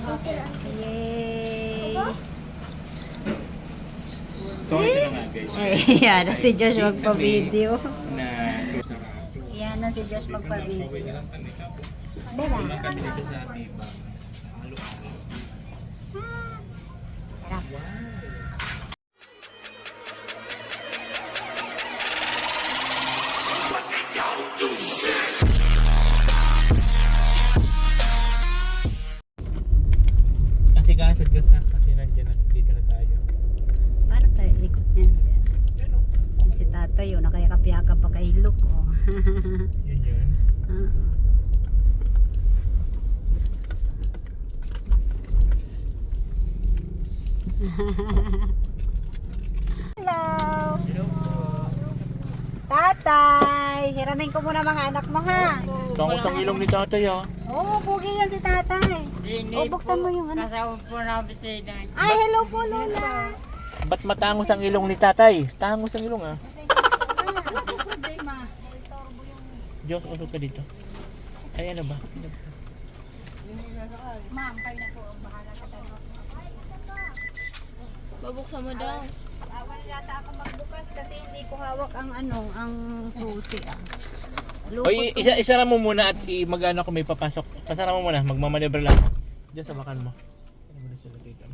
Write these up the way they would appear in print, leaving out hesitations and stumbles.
Yay! So, ito na nga guys. Ayan na si Josh magpa-video. Na Ayan na si Josh magpa-video. Diba? Diba? Kami dito sa Biba. Halo-halo. Sarap. Kasi gasod ka sa kasi nandiyan na dito na tayo. Paano tayo ikot niyan? Si tatay yun, nakayakap-yakap pa kay Luke. Oh. Yun yun. Hello! Hello po. Tatay! Hiramin ko muna mga anak mo ha. Tangos ang ilong ni tatay ah. Oo, pugi yan si tatay. O, buksan mo yung ano. Kasama po namin si Inay. Ay, hello po Lola. Ba't matangos ang ilong ni tatay? Tangos ang ilong ah. Diyos, usok ka dito. Ay, ano ba? Ma'am, kayo na po ang bahala sa tayo. Babuksan mo daw. Bawal yata ako magbukas kasi hindi ko hawak ang ano, ang susi ah. Oy, isara mo muna at mag-ano ko may papasok. Pasara mo muna, magmamaneuver lang ako. Diyan sa bakan mo. Ano mo na sila dito?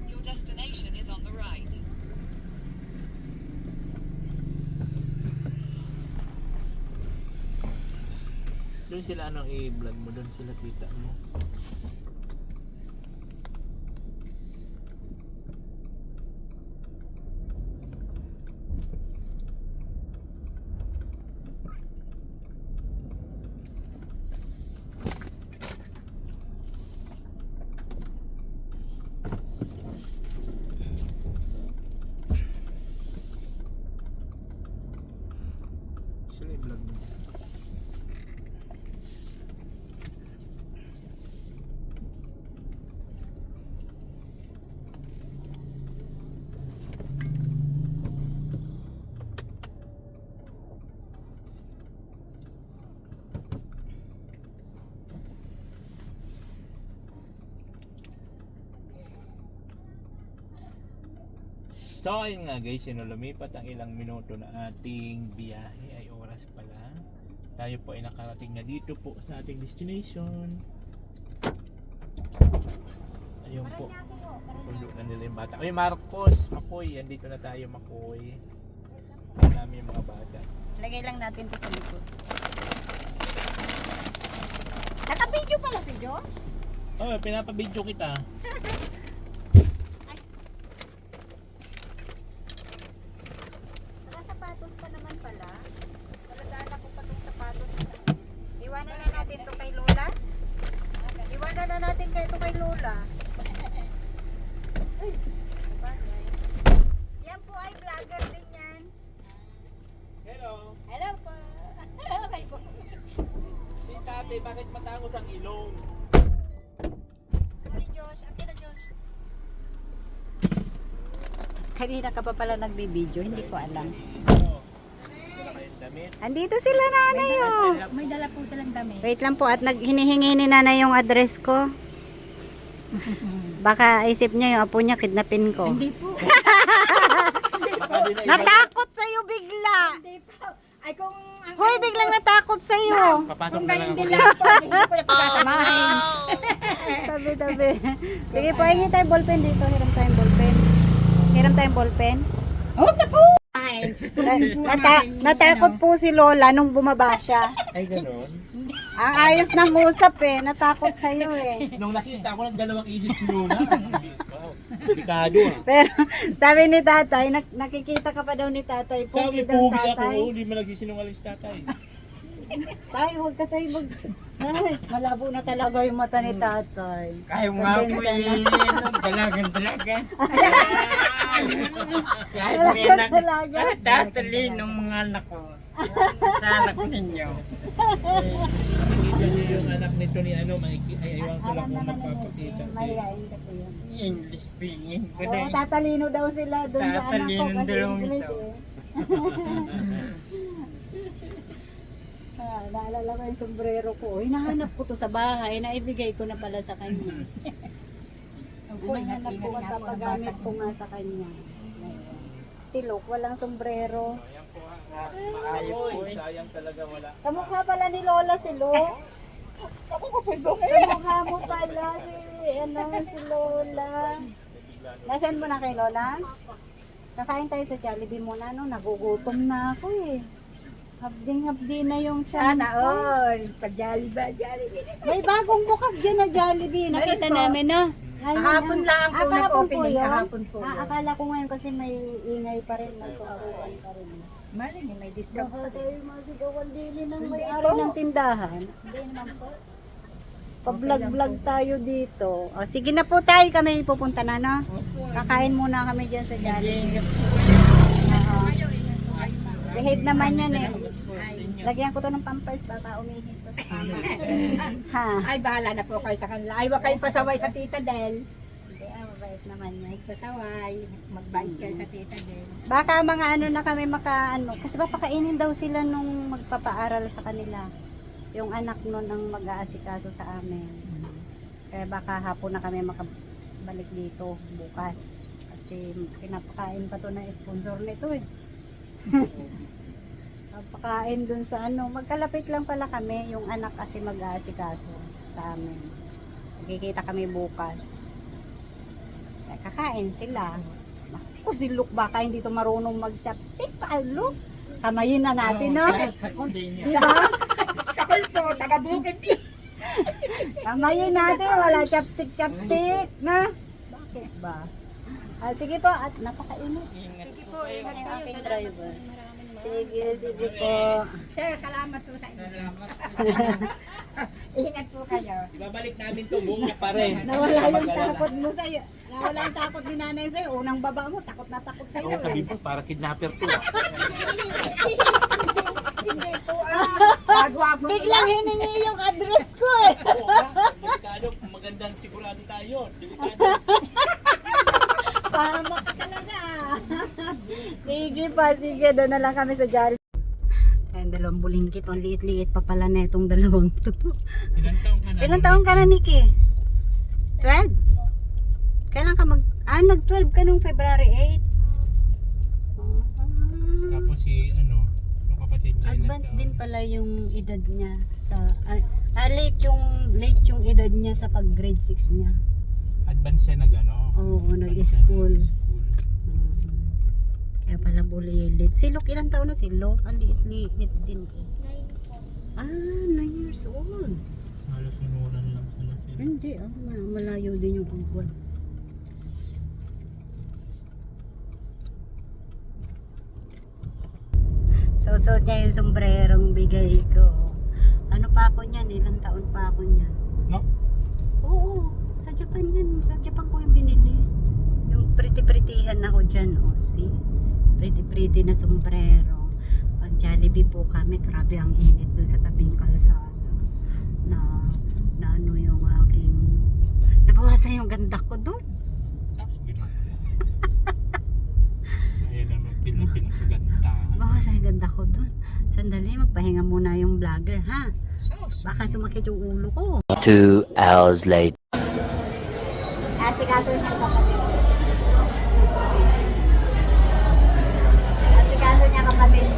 Your destination is on the right. Doon sila ano i-vlog mo, doon sila kita mo. Sila i-vlog mo. So ayun nga guys, lumipat ang ilang minuto na ating biyahe ay oras pala. Tayo po ay nakarating na dito po sa ating destination. Ayun po. Pundo na nila yung bata. Uy Marcos, Makoy, andito na tayo Makoy. Namin yung mga bata. Lagay lang natin to sa likod. Naka-video pala si Josh? Oh, pinapabidyo kita. Nakasapatos ka naman pala. Talagaan ako pa itong sapatos. Iwanan na natin ito kay Lola. Iwanan na natin ito kay Lola. Sabagay. Yan po ay vlogger din yan. Hello. Hello po. Si tate, bakit matangos ang ilong? Sorry Josh, akin na Josh. Kanina ka pa pala nagbibideo, hindi ko alam. Wala kayong damit. Andito sila nanay oh. May dala po silang damit. Wait lang po at hinihingi ni nanay yung address ko. Baka isip niya yung apo niya kidnapin ko. Hindi po. Baka di na Natakot sa'yo bigla. Hindi po. Ay kung ang Hoy, biglang natakot sa'yo. papasok kung na lang ganyan ako. din lang po, hindi ko na pagkasamahin. Tabi. Sige po, hingi tayo ballpen dito. Hiram tayong ballpen. Hiram tayong ballpen. Huwag na po! Natakot po si Lola nung bumaba siya. Ay, gano'n. Ang ayos ng usap eh. Natakot sa'yo eh. Nung nakita ko ng dalawang isip si Luna. Wow, delikado ah. Pero sabi ni tatay, nakikita ka pa daw ni tatay. Sabi, Pugi daw pugi sa ako, tatay. hindi mo nagsisinungaling si tatay. Tay, huwag ka tayo mag... Ay, malabo na talaga yung mata ni tatay. Kaya nga po dalagan. Kahit may anak, Dalaga. tatalin ng mga anak ko. Sa anak ninyo. Nakikita niyo yung anak nito ni ano, ay ayaw ko lang kung magpapakita. Mahihain kasi yun. English speaking. Oo, tatalino daw sila doon sa anak ko Tatalino kasi dalawang English ito. eh. Naalala ko yung sombrero ko. Hinahanap ko to sa bahay, naibigay ko na pala sa kanya. Hinahanap ko at papagamit ko nga sa kanya. Ayun. Si Luke, walang sombrero. Ayan po ha. Sayang talaga wala. Kamukha pala ni Lola si Luke. Kamukha mo pala si Lola. Nasaan mo na kay Lola? Kakain tayo sa Jollibee muna, no? Nagugutom na ako eh. Habding-habdi na yung tiyan Sana ko. all. Sa Jollibee. May bagong bukas dyan na Jollibee. Nakita Meron po. namin na. Kahapon lang po kahapon nag-open po yun. yun? Kahapon po yun. Akala ko ngayon kasi may ingay pa rin. May tuwaruan pa rin. Mali niya, may discount Baka pa rin. tayo masigawan din ng Hindi may-ari po. ng tindahan. Hindi naman po. Pa-vlog-vlog tayo dito. O, sige na po tayo, kami pupunta na, no? Kakain muna kami dyan sa Jollibee. Oo. Behave naman yan eh. Lagyan ko to ng pampers, baka umihip ko sa kama. Ha? Ay, bahala na po kayo sa kanila. Ay, wag kayong pasaway sa Tita Del. Hindi, mabait naman yan. Pasaway. Magbait kayo sa Tita Del. Baka mga ano na kami kasi ba pakainin daw sila nung magpapaaral sa kanila. Yung anak nun ang mag-aasikaso sa amin. Kaya baka hapon na kami makabalik dito bukas. Kasi pinapakain pa to ng sponsor nito eh. Papakain dun sa ano. Magkalapit lang pala kami. Yung anak kasi mag-aasikaso sa amin. Magkikita kami bukas. Kaya kakain sila. Ako si Luke baka hindi to marunong mag-chopstick pa. Luke, kamayin na natin, no? Sa kundi niya. Diba? Sa kulto, taga-bukid din. Kamayin natin, wala chopstick, na? Bakit ba? Sige po, at napakainit. Sige po, ingat yung aking driver. Sige po. Sir, salamat po sa inyo. Salamat. Ingat po kayo. Ibabalik namin to buo pa rin. Nawala yung Mag-alala. takot mo sa'yo. Nawala yung takot ni nanay sa'yo. Unang baba mo, takot na takot sa'yo Oo, sabi eh. po, para kidnapper to. Hindi po Pagwapo po Biglang hiningi yung address ko eh. Oo nga, delikado. Magandang sigurado tayo. Delikado. Pahamak ka talaga. Sige pa, sige. Doon na lang kami sa Jollibee. Ayun, dalawang bulingkit. Ang liit-liit pa pala na itong dalawang to. Ilan taong ka na? Ilan taong ka na, Nikki? 12? Kailan ka nag-12 ka nung February 8? Tapos si, yung kapatid niya. ilan Advance taon? din pala yung edad niya sa late yung edad niya sa pag grade 6 niya. Advance siya Oo, Advance siya nag-school. nag-school. Kaya pala bulilit. Si Luke, ilang taon na si Luke? Ang liit-liit din. 9 years old. Halos sinuran lang pala sila. Hindi, malayo din yung ungkol. Suot-suot niya yung sombrerong bigay ko. Ano pa ako niyan? Ilang taon pa ako niyan? No? Oo, sa Japan yan. Sa Japan ko yung binili. Yung pretty-prettyhan ako dyan. Oh, see? Pretty-pretty na sombrero. Pag Jollibee po kami, grabe ang init doon sa tabing kalsada. Na ano yung aking... Nabawasan yung ganda ko doon. Tapos gano'n. Ayan naman pinakaganda. Nabawasan yung ganda ko doon. Sandali, magpahinga muna yung vlogger, ha? Baka sumakit yung ulo ko. 2 hours later. Asikaso niya kapatid. Asikaso niya kapatid.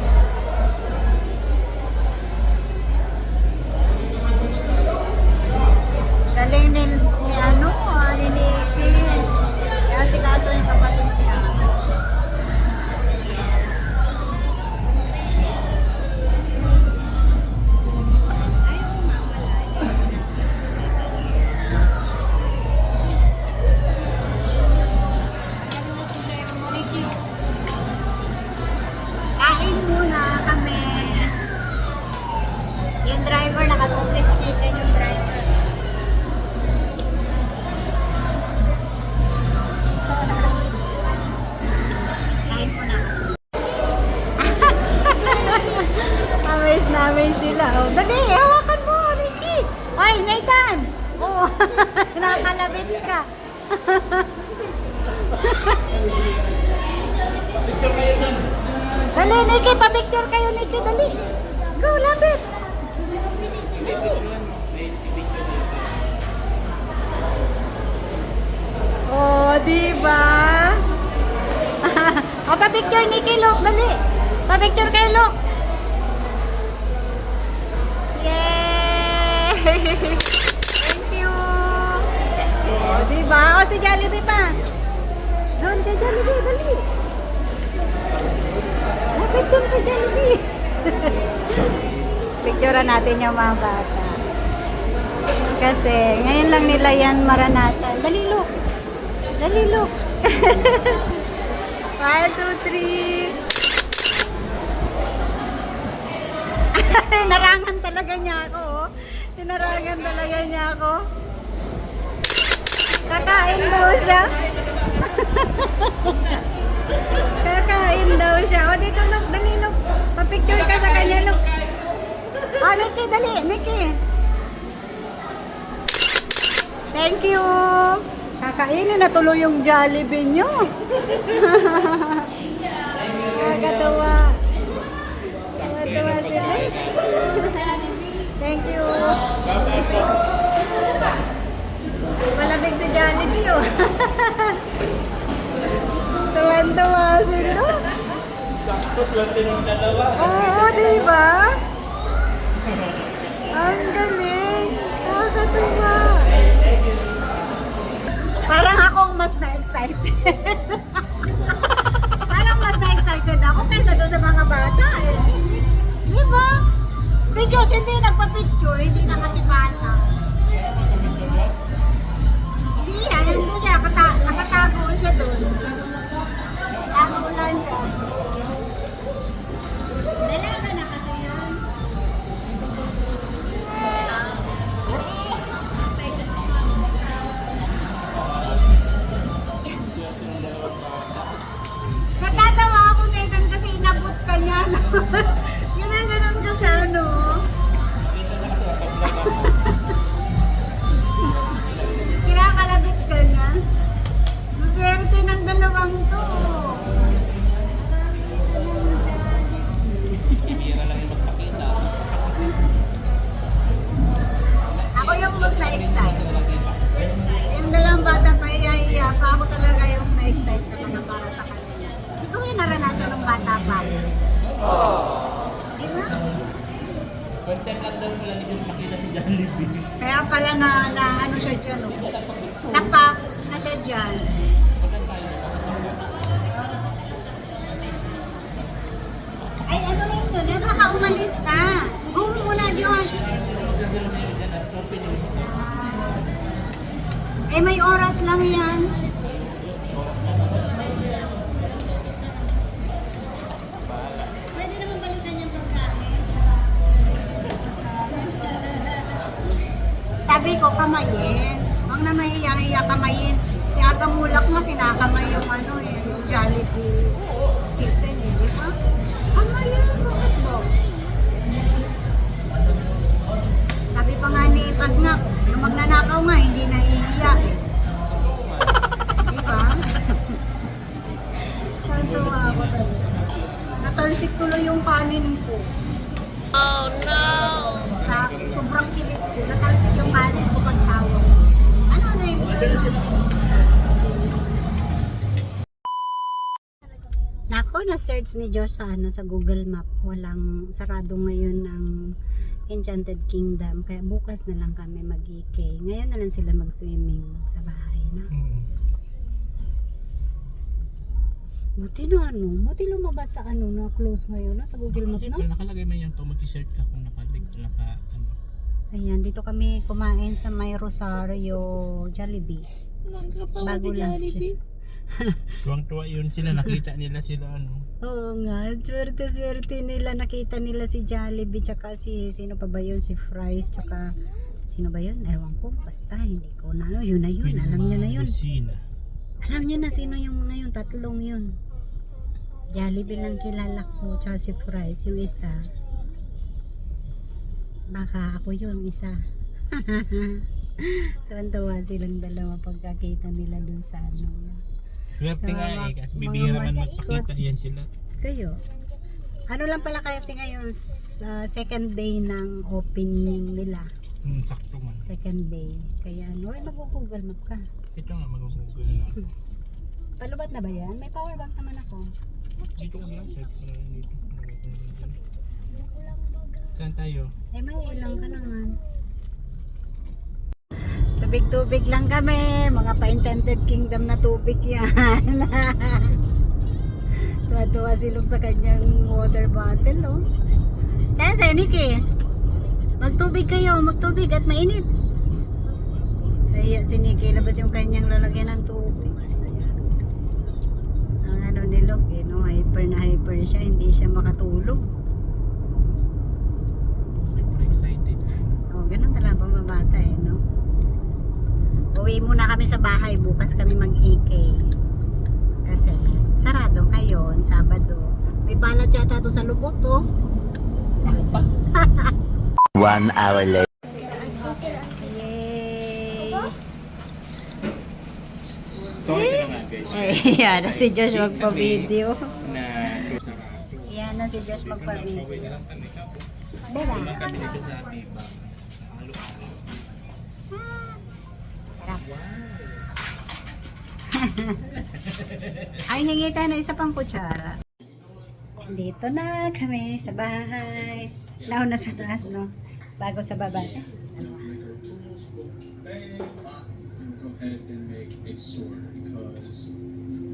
Galing ni Nikki. Asikaso niya kapatid niya. Dali, Nikki, pa-picture kayo, Nikki, dali. Go, lapit. Oh, di ba? O, pa-picture, Nikki, look, dali. Pa-picture kayo, look. Yay! Thank you. Oh, di ba? O, si Jollibee pa. Doon kay Jollibee, dali. Lapit doon kay Jollibee. Picturean natin yung mga bata. Kasi ngayon lang nila yan maranasan. Dali, look. Dali, look. 1, 2, 3. Narangan talaga niya ako. Oh. Narangan talaga niya ako. Kakain daw siya. Kakain daw siya. O, dito, look. Dali, look. Pa-picture ka sa kanya, look. Oh, Nikki, dali. Nikki. Thank you. Kakainin na tuloy yung Jollibee nyo. Nakakatawa. Nakakatawa sila. Thank you. Malamig si Jollibee, oh. Tuwan-tuwa sila. Oo, diba? Ang galing. Nakakatawa. Parang akong mas na-excited. Parang mas na-excited ako kaysa doon sa mga bata, eh. Diba? Si Josh hindi nagpa-picture, hindi na kasi bata. Hindi yan, hindi siya. Nakatago siya doon. Tago lang siya. Dalaga na kasi yan. Natatawa ako Nathan kasi inabot ka niya. Ganun ka sa ano. Kinakalabit ka niya. Maswerte ng dalawang to. Nakakita ng dali. Bira lang yung magpakita. Ako yung mas na-excite. Yung dalawang bata pa iya pa ako talaga yung na-excite talaga para sa kanila. Ito yung naranasan ng bata pa. Diba? Content lang daw wala nila makita si Jollibee. Kaya pala na ano siya dyan. Oh. Napak na siya dyan. Ay, ano na yun? Baka umalis na. Go muna, Josh. Eh, may oras lang yan. Pwede naman balikan yung pagkain. Sabi ko, kamayin. Huwag na mahiya-hiya kamayin. Si Aga Mulak nga, kinakamay yung ano eh, yung Jollibee chicken eh, di ba? Kamayin, bakit ba? Sabi pa nga ni Pas nga, yung magnanakaw nga, hindi nahihiya eh. Di ba? Tantuwa ako talaga. Natalsik tuloy yung kanin ko. Oh no! Sa sobrang kilit ko, natalsik yung kanin ko pag tawag. Ano na yung Nako, na-search ni Josh sa ano sa Google Map. Walang sarado ngayon ang Enchanted Kingdom. Kaya bukas na lang kami mag-IK. Ngayon na lang sila mag-swimming sa bahay na. Buti na ano, buti lumabas sa ano na close ngayon na sa Google Map Siyempre na. nakalagay man yan pag mag-search ka kung naka ano. Ayan, dito kami kumain sa may Rosario Jollibee. Bago lang siya. Tuwang-tuwa yun sila, nakita nila sila ano. Oo nga, swerte-swerte nila. Nakita nila si Jollibee tsaka sino pa ba yun? Si Fries tsaka sino ba yun? Ewan ko, basta hindi ko na. Yun na yun, alam nyo na yun. Kusina. Alam nyo na sino yung mga yun, tatlong yun. Jollibee lang kilala ko tsaka si Fries, yung isa. Baka ako yun, isa. Tuwan-tuwa silang dalawa pagkakita nila dun sa ano. Swerte Sa nga mga- eh, kasi mga bibihira man mascot. magpakita yan sila. Kayo, Ano lang pala kasi ngayon sa second day ng opening nila. Sakto man. Second day. Kaya ano, mag-google map ka. Ito nga, mag-google na. Palubat na ba yan? May power bank naman ako. Dito ko lang, sir. Dito. Saan tayo? Eh, may ilang ka naman. Tubig-tubig lang kami. Mga pa-enchanted kingdom na tubig yan. Tuwa-tuwa silog sa kanyang water bottle, oh. Sese, Nikki. Magtubig kayo, magtubig at mainit. Ay, si Nikki, labas yung kanyang lalagyan ng tubig. Ang ano ni Luke, no, hyper na hyper siya, hindi siya makatulog. Super excited. Oh, ganun talaga mga bata eh, no? Uwi muna kami sa bahay, bukas kami mag-EK. Kasi sarado ngayon, Sabado. May balat yata to sa lubot, oh. Ako pa. 1 hour later. Yay! So, ito na nga guys. Eh, yan na si Josh magpa-video. Na sarado. Yan na si Josh magpa-video. Pauwi na lang kami. Diba? Kulang kami dito sa Biba. Halo-halo. Sarap. Ay, hingi tayo ng isa pang kutsara. Dito na kami sa bahay. Nauna sa taas, no? Bago sa baba. Go ahead and make a sword because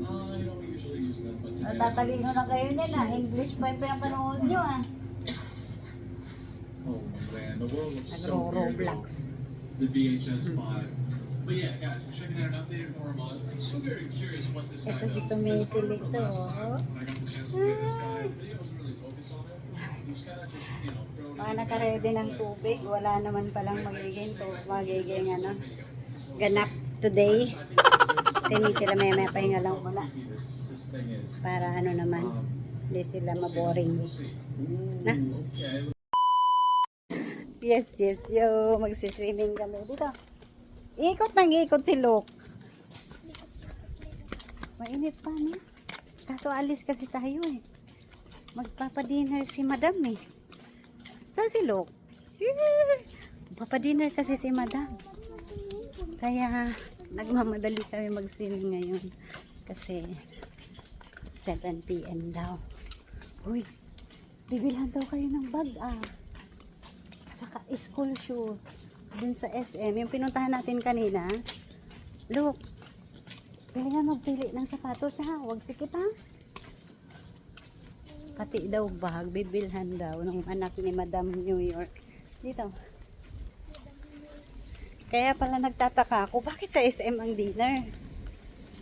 I don't usually use them, but today Tatalino na kayo niyan, ah. English pa yung pinapanood nyo, ah. oh man, the world looks so weird. Nagro-Roblox. The VHS 5. But yeah, guys, we're checking out an updated Hormon. I'm still very curious what this guy Ito si does. Tumitili From to, last time, oh. when I got the chance to play this guy, the video was really focused on him. He was kind of just, thrown Mga in nakaredy ng tubig, wala naman palang magiging ano, ganap today. Kasi hindi sila may pahinga lang muna. This thing is. Para ano naman, hindi sila maboring. Na? Okay. Yes, yo. Magsiswimming kami dito. Ikot nang ikot si Luke. Mainit pa, no? Kaso alis kasi tayo eh. Magpapadinner si Madam eh. Saan si Luke? Magpapadinner kasi si Madam. Kaya nagmamadali kami mag-swimming ngayon. Kasi 7 PM daw. Uy, bibilhan daw kayo ng bag ah. Tsaka school shoes. Dun sa SM, yung pinuntahan natin kanina. Look, pili nga magpili ng sapatos ha. Huwag sikip ha. Pati daw bag, bibilhan daw ng anak ni Madam New York. Dito. Kaya pala nagtataka ako, bakit sa SM ang dinner?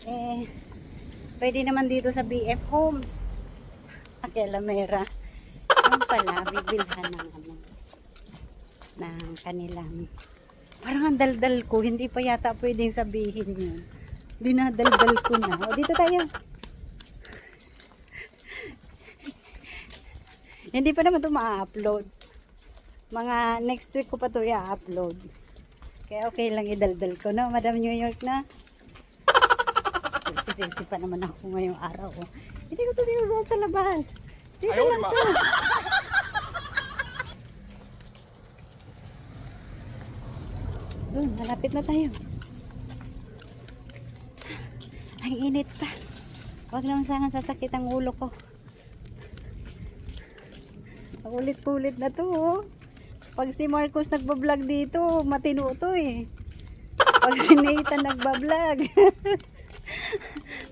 Eh, pwede naman dito sa BF Homes. Aquela Mera. Yung pala, bibilhan ng ano, ng kanilang, parang ang daldal ko, hindi pa yata pwedeng sabihin yun. Dinadaldal ko na. O, dito tayo. Hindi pa naman ito ma-upload. Mga next week ko pa ito i-upload. Kaya okay lang idaldal ko, no? Madam New York na. Sisiksi pa naman ako ngayong araw. Oh. Hindi ko ito sinusuot sa labas. Dito lang ito. Malapit na tayo. Ang init pa. Huwag naman sana sasakit ang ulo ko. Ulit-ulit na to, oh. Pag si Marcos nagbablog dito, matino to eh. Pag si Nathan nagbablog.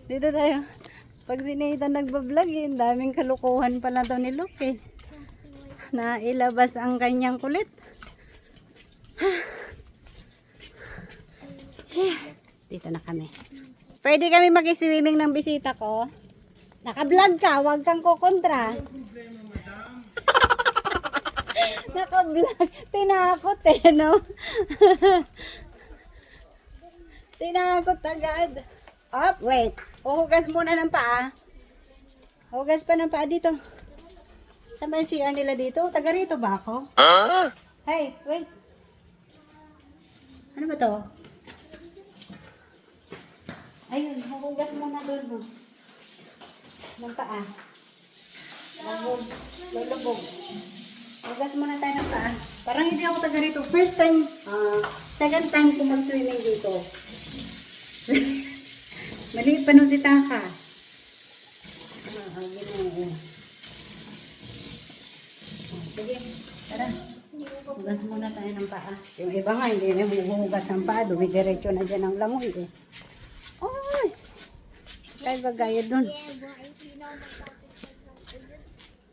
Dito tayo. Pag si Nathan nagbablog, eh, daming kalukuhan pala to ni Luke eh. Na ilabas ang kanyang kulit. Dito na kami. Pwede kami mag-swimming ng bisita ko. Naka-vlog ka, huwag kang kukontra. Naka-vlog. Tinakot eh, no? Tinakot agad. Up, wait. Uhugas muna ng paa. Hugas pa ng paa dito. Saan ba yung CR nila dito? Taga rito ba ako? Hey, wait. Ano ba to? Ayun, huhugas muna doon, no? Ng paa. Lulubog. Hugas muna tayo ng paa. Parang hindi ako taga rito. First time, second time ko mag-swimming dito. Maliit pa nung si Taka. Ginoo. Sige, tara. Hugas muna tayo ng paa. Yung iba nga, hindi na hugas ng paa. Dumidiretso na dyan ang langoy eh. Ay! Kaya ba gaya dun?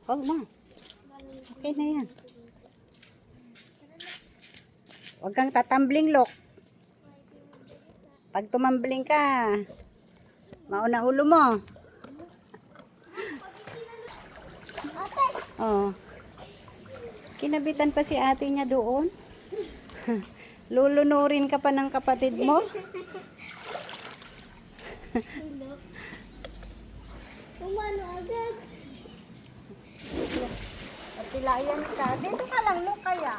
Huwag na. Okay na yan. Huwag kang tatambling, Lok. Pag tumambling ka, mauna ulo mo. Oh. Kinabitan pa si ate niya doon. Lulunurin ka pa ng kapatid mo. Umano agad. Patilayan ka. Dito ka lang, Lok, kaya.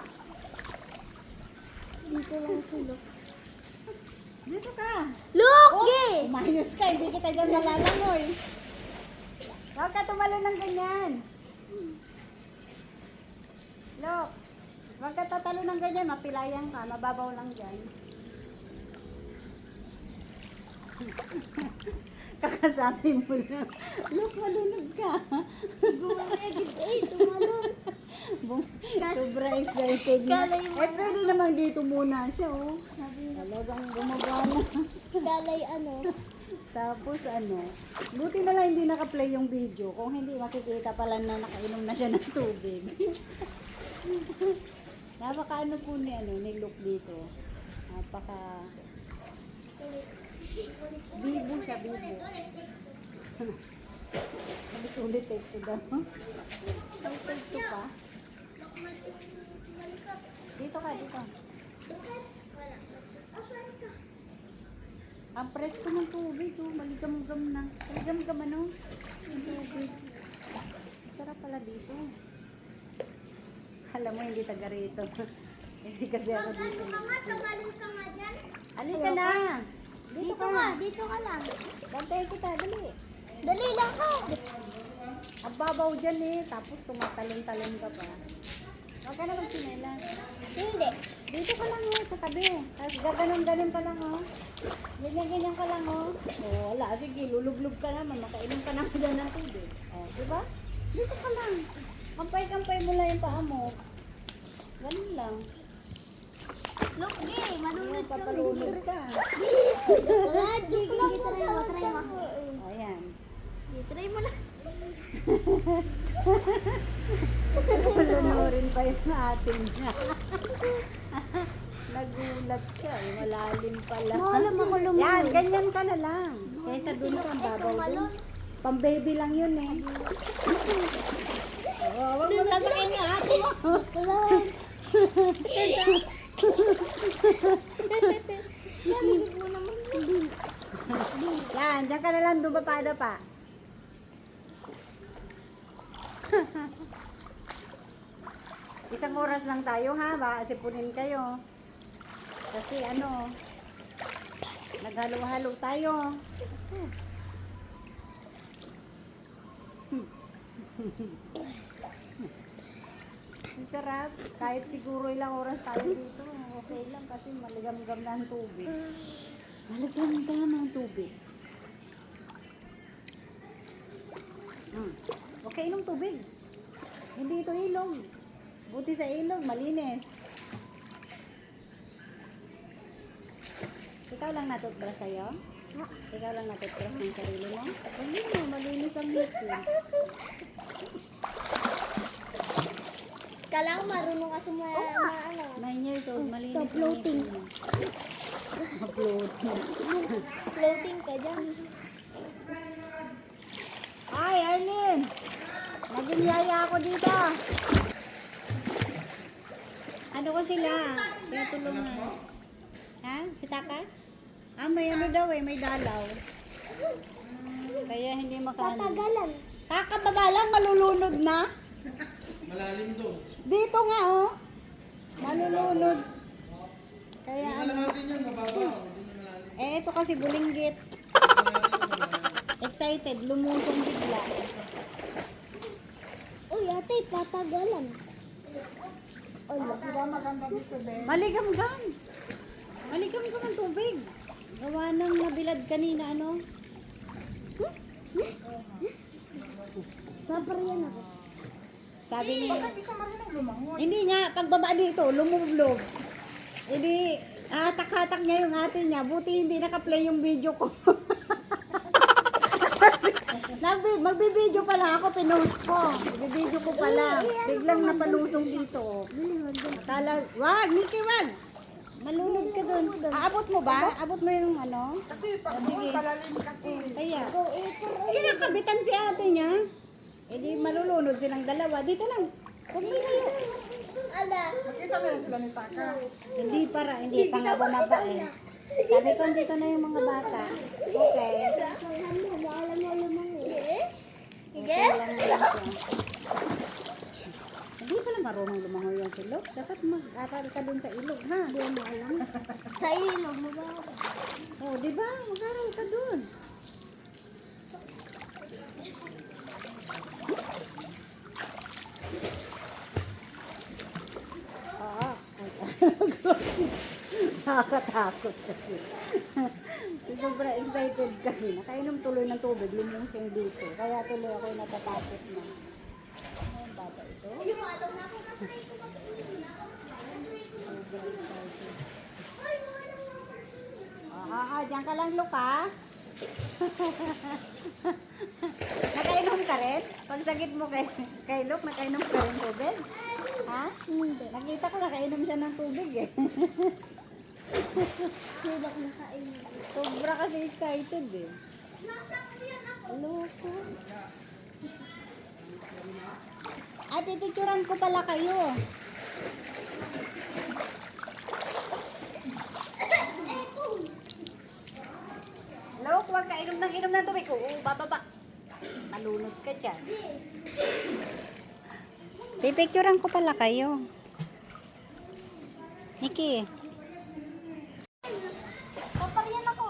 Dito lang sulok. Dito ka. Look! Gay! Umayos ka, hindi kita dyan malalangoy. Huwag ka tumalo ng ganyan. Look, huwag ka tatalo ng ganyan, mapilayan ka, mababaw lang dyan. Kakasabi mo lang. Look, malunod ka. Gumagagid eh, tumalon. Sobra excited na. Kalay mo. Eh, pwede naman dito muna siya, oh. Talagang gumagana. Kalay ano. Tapos ano, buti na lang hindi naka-play yung video. Kung hindi, makikita pala na nakainom na siya ng tubig. Napaka ano po ni Luke dito. Napaka bibo siya, bibo. Ulit-ulit ito daw. Ito pa. Dito ka, dito. Ang presko ng tubig, oh. Maligam-gam na. Maligam-gam ano? Yung tubig. Sarap pala dito. Alam mo, hindi taga rito. Hindi kasi ako dito. Tagalog ka nga dyan. Halika na! Dito ka nga. Dito ka lang. Bantayan kita, dali. Dali lang ka. Ang babaw dyan eh. Tapos tumatalon-talon ka pa. Huwag ka na magsinelas. Hindi. Dito ka lang oh, sa tabi. Tapos gaganon-ganon ka lang oh. Ganyan-ganyan ka lang oh. Oh, wala. Sige, lulublog ka naman. Makainom ka naman dyan ng tubig. Oh, diba? Dito ka lang. Kampay-kampay mo lang yung paa mo. Ganun lang. Look, gay. Malunod ka. Papalunod ka. Try mo. Oh, ayan. Try mo na. Sulunurin pa yung ating niya. Nagulat ka. Eh. Malalim pala. Maalam ako lumayo. Yan, ganyan ka na lang. Kaysa dun ka, ang babaw dun. Pang baby lang yun eh. Oh, huwag mo sasakin yung ate mo. Yan, dyan ka na lang, dumapada pa. Isang oras lang tayo ha, baka sipunin kayo. Kasi ano, naghalo-halo tayo. Ang sarap. Kahit siguro ilang oras tayo dito, okay lang kasi maligam-gam na ang tubig. Maligam-gam ang tubig. Okay, inom tubig. Hindi ito ilong. Buti sa ilong, malinis. Ikaw lang natutbrush sa'yo? Ikaw lang natutbrush ng sarili mo? Hindi mo, malinis ang ngipin. Kala ko marunong ka ano. 9 years old, malinis ang floating. ngipin mo. Floating. Floating ka dyan. Ay, Arlene! Naging yaya ako dito. Ano ko sila? Kaya tulungan. Ha? Si Taka? Ah, may ano daw eh, may dalaw. Kaya hindi makaano. Tatagalan. Kakababa lang, malulunod na. Malalim to. Dito nga oh. Malulunod. Kaya ano. natin yan, mababa. Hindi na malalim. Eh, ito kasi bulinggit. Excited, lumusong bigla. ate, patagalan. Ay, Maligam-gam. Maligam-gam ang tubig. Gawa ng nabilad kanina, ano? Papariyan ako. Sabi ni... Hindi nga, pagbaba dito, lumublob. Hindi, hatak-hatak niya yung ate niya. Buti hindi naka-play yung video ko. Magbibideo pala ako, pinost ko. Magbibideo ko pala. Biglang napalusong dito. Akala, wag, Nikki, wag. Malunod ka dun. Aabot mo ba? Abot mo yung ano? Kasi pag palalim kasi. Kaya. Kinakabitan si ate niya. Eh di malulunod silang dalawa. Dito lang. Ala. Hindi pa nga bumaba eh. Sabi ko, dito na yung mga bata. Okay. Alam mo lumang eh. Okay lang yan siya. Hindi pala marunong lumangoy yan si Lok. Dapat mag-aral ka dun sa ilog, ha? Hindi mo alam. Sa ilog mo ba? Oh, di ba? Mag-aral ka dun. Ah, nakakatakot kasi. Sobrang excited kasi. Nakainom tuloy ng tubig, lumusong dito. Kaya tuloy ako natatakot na. Ano yung bata ito? Diyan ka lang, Luke, ha? Nakainom ka rin? Pagsagit mo kay Luke, nakainom ka rin tubig? Ha? Hindi. Nakita ko nakainom siya ng tubig, eh. Sibak na kain. Sobra kasi excited, eh. Loko. Ay, pipicturan ko pala kayo. Lok, huwag ka inom ng tubig. Oo, bababa. Malunod ka dyan. Pipicturan ko pala kayo. Nikki. Papariyan ako.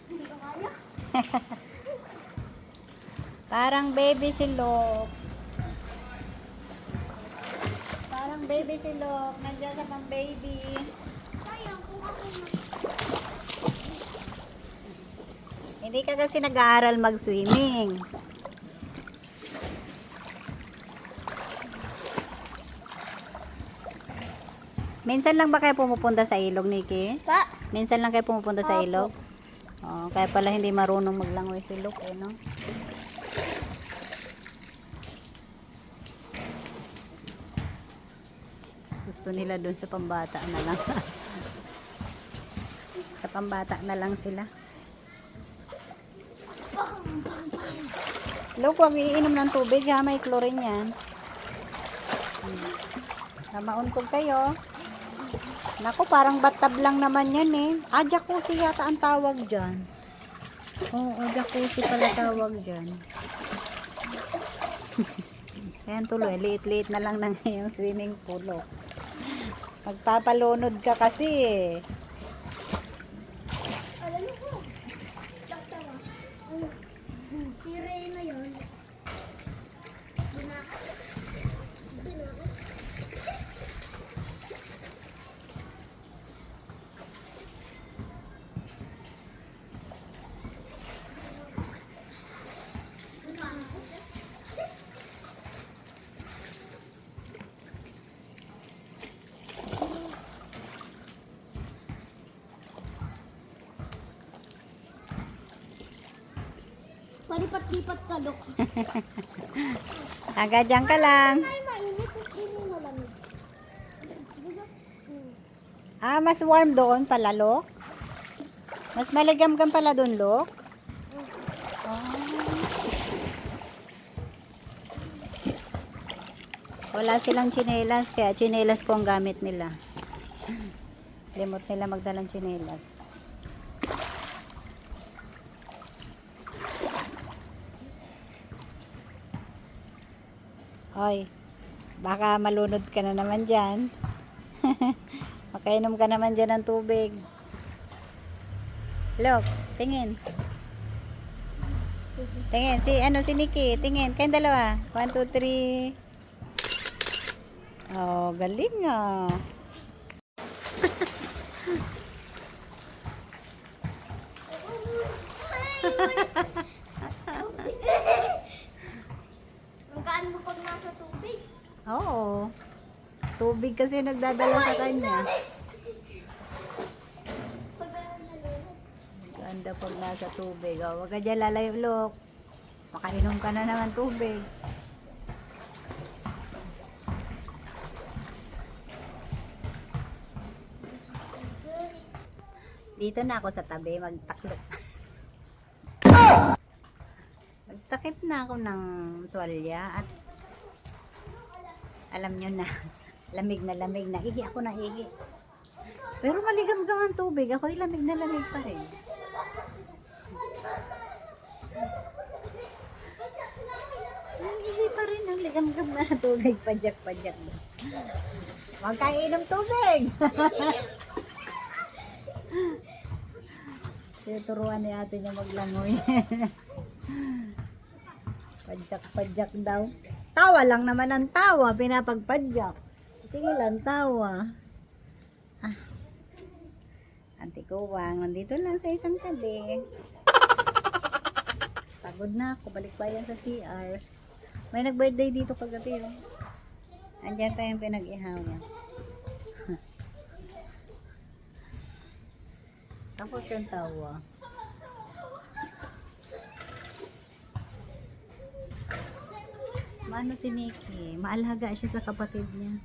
Hindi ko kaya. Parang baby si Lok. Parang baby si Lok. Nandiyan sa pang baby. Sayang kung ako Hindi ka kasi nag-aaral mag-swimming. Minsan lang ba kayo pumupunta sa ilog, Nikki? Pa? Minsan lang kayo pumupunta sa ilog? Oh, kaya pala hindi marunong maglangoy si Luke, eh, no? Gusto nila dun sa pambata na lang. Sa pambata na lang sila. Luke, huwag iinom ng tubig, ha? May chlorine yan. Namauntog kayo. Naku, parang bathtub lang naman yan, eh. Ah, jacuzzi yata ang tawag dyan. Oo, jacuzzi pala tawag dyan. Ayan tuloy, liit-liit na lang na ngayong swimming pool. Oh. Magpapalunod ka kasi, eh. Alam mo ko. Doktor ah. Si Reyna yun. Doon na ako. Palipat-lipat ka, Dok. Agad dyan ka lang. Ay, mainit. Tapos din yung malamig. Diba? Ah, mas warm doon pala, Lok? Mas maligam-gam pala doon, Lok? Wala silang tsinelas, kaya tsinelas ko ang gamit nila. Limot nila magdalang tsinelas. Hoy, baka malunod ka na naman dyan. Makainom ka naman dyan ng tubig. Look. tingin. Tingin, si Nikki, tingin. Kayong dalawa. 1, 2, 3. Oh, galing nga. Magkaan mo pag nasa tubig? Oo. Tubig kasi nagdadala sa kanya. Pag nalulog. Ganda pag nasa tubig. Oh, huwag ka dyan lalayo, look. Makainom ka na naman tubig. Dito na ako sa tabi, magtaklop. Magtakip na ako ng tuwalya at alam nyo na, lamig na lamig na. Ihi ako na ihi. Pero maligam-gam ang tubig. Ako'y lamig na lamig pa rin. Ihi pa rin ang ligam-gam na tubig. Padyak-padyak na. Huwag kang inom tubig! Tuturuan ni ate niya maglangoy. Padyak-padyak daw. Tawa lang naman ang tawa. Pinapagpadyak. Sige lang, tawa. Ah. Ante Kuwang, nandito lang sa isang tabi. Pagod na ako. Balik pa yan sa CR. May nag-birthday dito kagabi. Oh. Andyan pa yung pinag-ihawa. Tapos yung tawa. Maano si Nikki? Maalaga siya sa kapatid niya.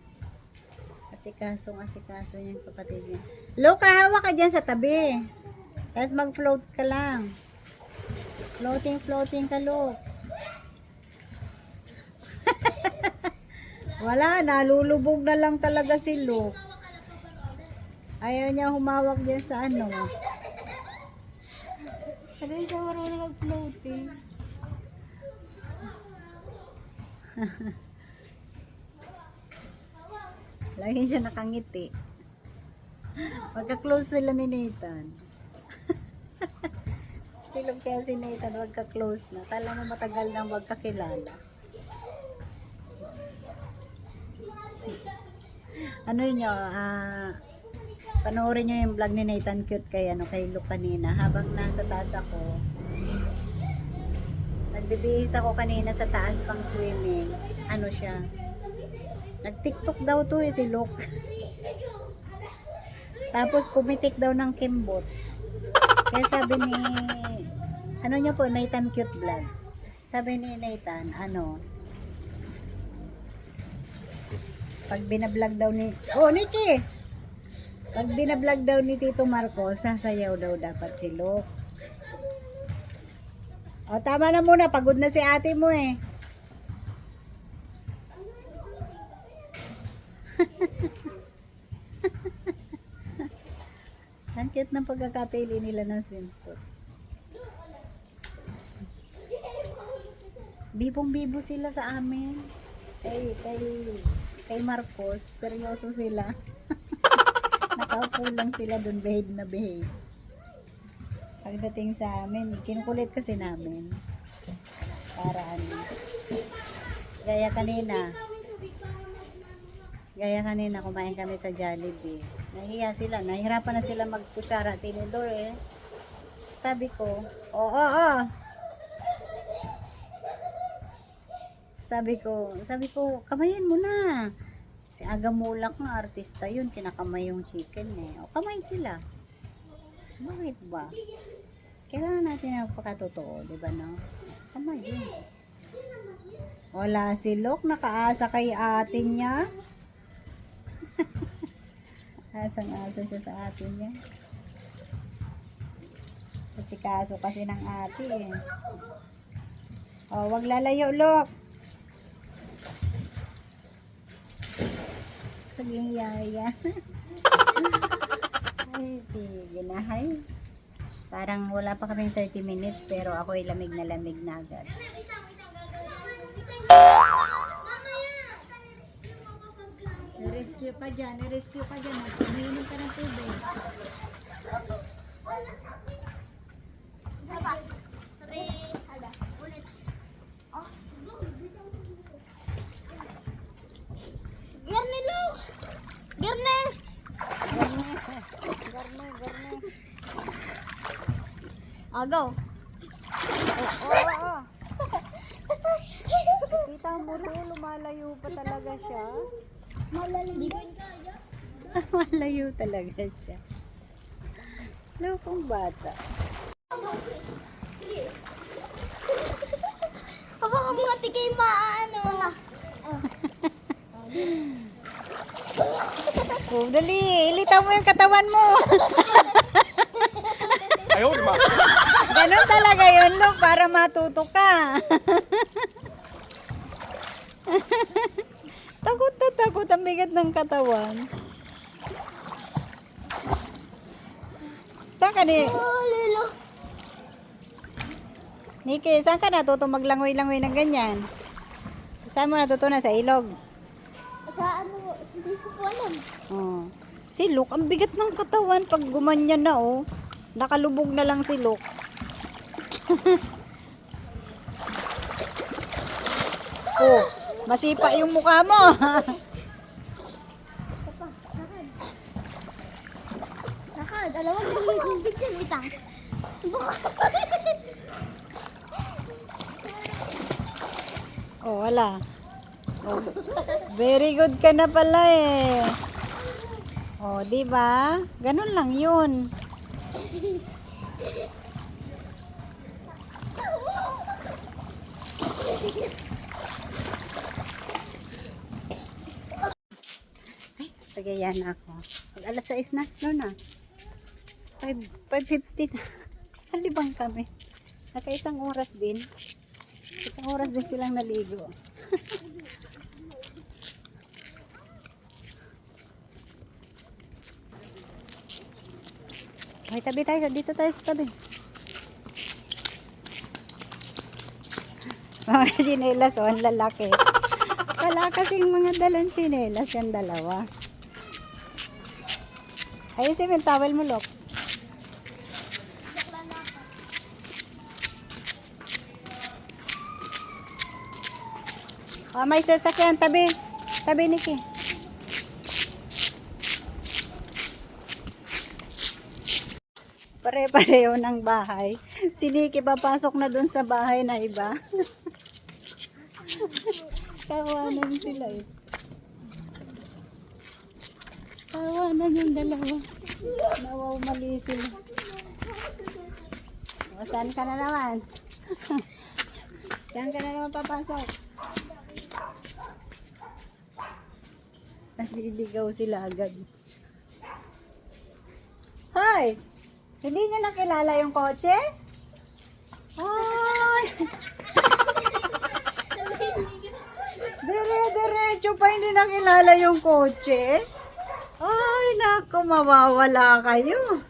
Asikaso niya yung kapatid niya. Loka, hawak ka dyan sa tabi. Tapos mag-float ka lang. Floating ka, Lok. Wala, nalulubog na lang talaga si Lok. Ayaw niya humawak dyan sa ano. Hindi siya marunong mag-floating. Lagi siya nakangiti. Magka-close sila ni Nathan. Silog kaya si Nathan, magka-close na. Kala mo matagal nang magkakilala. Ano yun panoorin nyo yung vlog ni Nathan Cute kay Luke kanina. Habang nasa taas ako, nagbibihis ako kanina sa taas pang swimming. Ano siya? Nag-TikTok daw to si Luke. Tapos pumitik daw ng kimbot. Kaya sabi ni, ano niya po, Nathan Cute Vlog. Sabi ni Nathan, pag binablog daw ni, Nikki! Pag binablog daw ni Tito Marcos, sasayaw daw dapat si Luke. Tama na muna, pagod na si ate mo eh. Ang cute ng pagkakapili nila ng swimsuit. Bibong-bibo sila sa amin. Kay Marcos, seryoso sila. Nakaupo lang sila dun, behave na behave. Pagdating sa amin, kinukulit kasi namin. Para Gaya kanina, kumain kami sa Jollibee. Nahiya sila, nahirapan na sila magkutsara tinidor eh. Sabi ko, Sabi ko, kamayin mo na. Si Aga Mulak nga, artista yun, kinakamay yung chicken eh. Kamay sila. Bakit ba? Kailangan natin ang pagkatotoo, di ba no? Kamay yun. Wala si Lok, nakaasa kay atin niya. Asang-asa siya sa atin niya. Kasi kaso kasi ng ate eh. Wag lalayo, Lok. Saging yaya. Ay, sige na, hay. Parang wala pa kaming 30 minutes pero ako'y lamig na agad. I-rescue ka dyan. Umiinom ka ng tubig. Oh, go. Oo. Kita mo to, lumalayo pa talaga siya. Malalim ko kaya. Malayo talaga siya. Lokong bata. Aba ka mga tikay maano. Oh, dali, ilitaw mo yung katawan mo. Ganun talaga yun, Luke, para matuto ka. Takot na takot, ang bigat ng katawan. Saan ka ni... Oh, lilo. Nikki, saan ka natuto maglangoy-langoy ng ganyan? Saan mo natutunan? Sa ilog? Sa ano, hindi ko po alam. Oh. Si Luke, ang bigat ng katawan pag gumanyan na, oh. Nakalubog na lang si Luke. Oh, masipa yung mukha mo. Lakad, alam mo, yung picture itang. Oh, wala. Oh, very good ka na pala eh. Oh, di ba? Ganun lang 'yun. Ay, tagayan ako. Pag alas 6 na, no na. 5:50 na. Halibang kami. Naka-isang oras din. Isang oras din silang naligo. Ay, tabi tayo. Dito tayo sa tabi. Mga chinelas, oh, ang lalaki. Wala kasing mga dalang chinelas yung dalawa. Ayusin mo yung towel mo, Lok. Oh, may sasakyan. Tabi. Tabi, Nikki. Pare-pareho ng bahay. Si Nikki papasok na dun sa bahay na iba. Kawanan sila eh. Kawanan yung dalawa. Nawaw mali sila. O, saan ka na naman? Saan ka na naman papasok? Naliligaw sila agad. Hi! Hindi niyo nakilala yung kotse? Hi! Dire-diretso pa hindi nakilala yung kotse? Ay, naku, mawawala kayo.